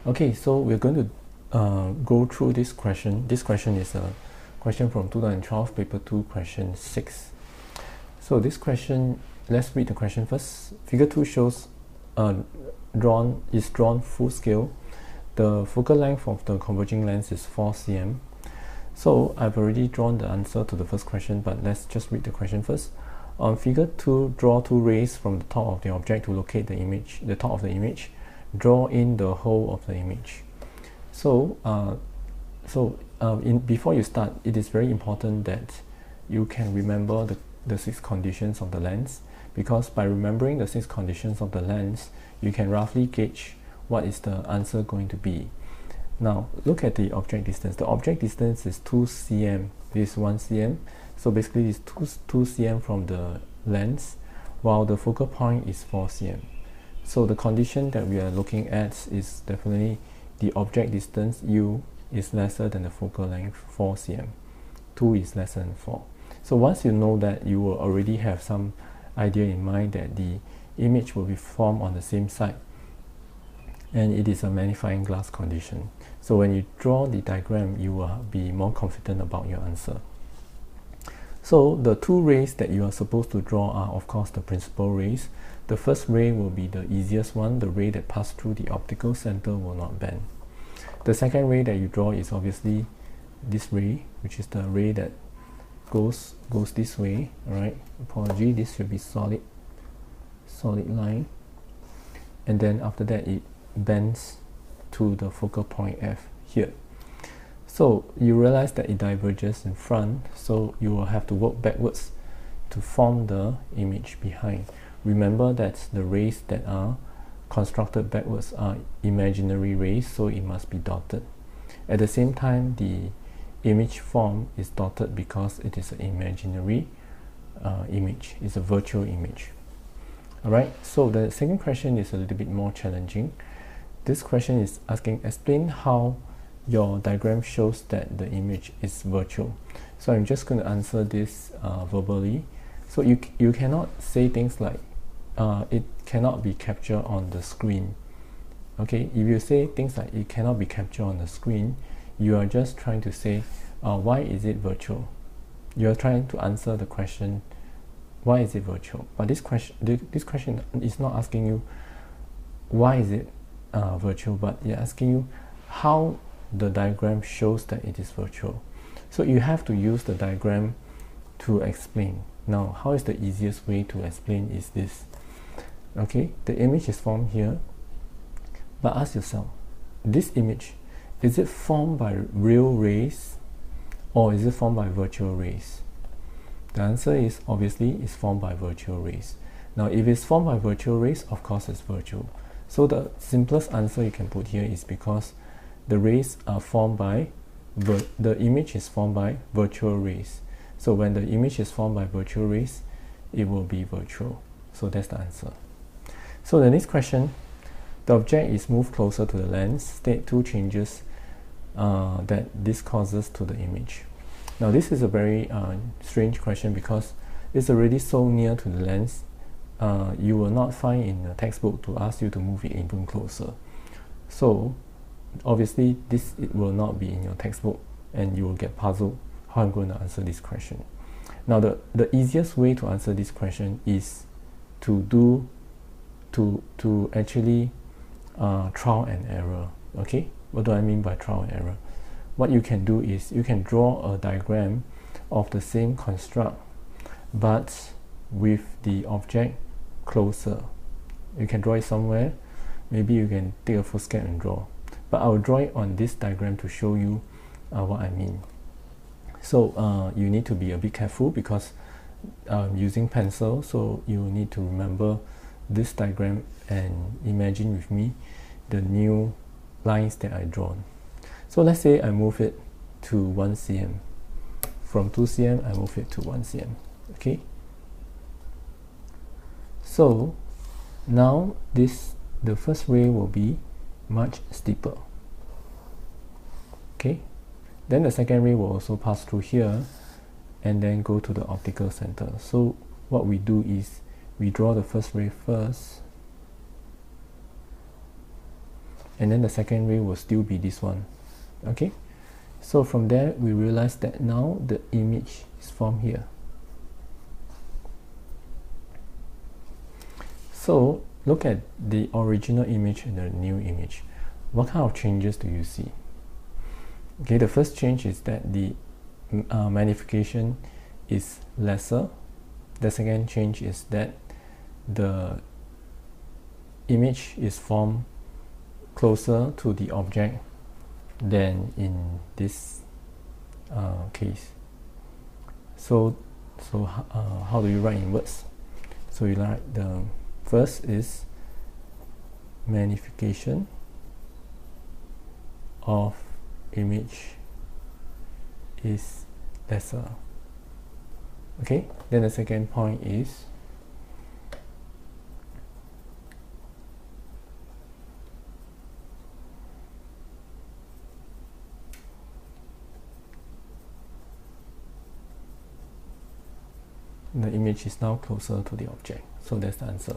Okay, so we're going to go through this question. This question is a question from 2012, paper 2, question 6. So this question, let's read the question first. Figure 2 shows drawn full scale. The focal length of the converging lens is 4 cm. So I've already drawn the answer to the first question, but let's just read the question first. On figure 2, draw two rays from the top of the object to locate the top of the image. Draw in the whole of the image. So, before you start, it is very important that you can remember the 6 conditions of the lens, because by remembering the 6 conditions of the lens, you can roughly gauge what is the answer going to be. Now, look at the object distance. The object distance is 2 cm. This is 1 cm. So basically, it's 2 cm from the lens, while the focal point is 4 cm. So the condition that we are looking at is definitely the object distance u is lesser than the focal length 4 cm. 2 is less than 4. So once you know that, you will already have some idea in mind that the image will be formed on the same side, and it is a magnifying glass condition. So when you draw the diagram, you will be more confident about your answer. So the 2 rays that you are supposed to draw are, of course, the principal rays. The first ray will be the easiest one. The ray that passes through the optical center will not bend. The second ray that you draw is obviously this ray, which is the ray that goes this way. Alright, apology, this should be solid line, and then after that it bends to the focal point F here. So you realize that it diverges in front, so you will have to work backwards to form the image behind. Remember that the rays that are constructed backwards are imaginary rays, so it must be dotted. At the same time, the image form is dotted because it is an imaginary image. It's a virtual image. Alright, so the second question is a little bit more challenging. This question is asking, explain how your diagram shows that the image is virtual. So I'm just going to answer this verbally. So you cannot say things like it cannot be captured on the screen. Okay, if you say things like it cannot be captured on the screen, you are just trying to say why is it virtual? You are trying to answer the question, why is it virtual? But this question is not asking you why is it virtual, but you're asking you how the diagram shows that it is virtual. So you have to use the diagram to explain. Now, how is the easiest way to explain is this. Okay, the image is formed here, but ask yourself, this image, is it formed by real rays or is it formed by virtual rays? The answer is obviously it's formed by virtual rays. Now, if it's formed by virtual rays, of course it's virtual. So the simplest answer you can put here is because the rays are formed by, the image is formed by virtual rays. So when the image is formed by virtual rays, it will be virtual. So that's the answer. So the next question, the object is moved closer to the lens. State 2 changes that this causes to the image. Now this is a very strange question because it's already so near to the lens. You will not find in a textbook to ask you to move it even closer. So obviously it will not be in your textbook, and you will get puzzled how I'm going to answer this question. Now the easiest way to answer this question is to actually trial and error. Okay, what do I mean by trial and error? What you can do is you can draw a diagram of the same construct but with the object closer. You can draw it somewhere. Maybe you can take a full scan and draw, but I will draw it on this diagram to show you what I mean. So you need to be a bit careful because using pencil, so you need to remember this diagram and imagine with me the new lines that I drawn. So let's say I move it to 1 cm. From 2 cm, I move it to 1 cm. Okay. So now the first ray will be much steeper. Okay. Then the second ray will also pass through here and then go to the optical center. So what we do is we draw the first ray first, and then the second ray will still be this one. Okay, so from there we realize that now the image is formed here. So look at the original image and the new image. What kind of changes do you see? Okay, the first change is that the magnification is lesser. The second change is that the image is formed closer to the object than in this case. So how do you write in words? So you write the first is magnification of image is lesser. Okay, then the second point is the image is now closer to the object. So that's the answer.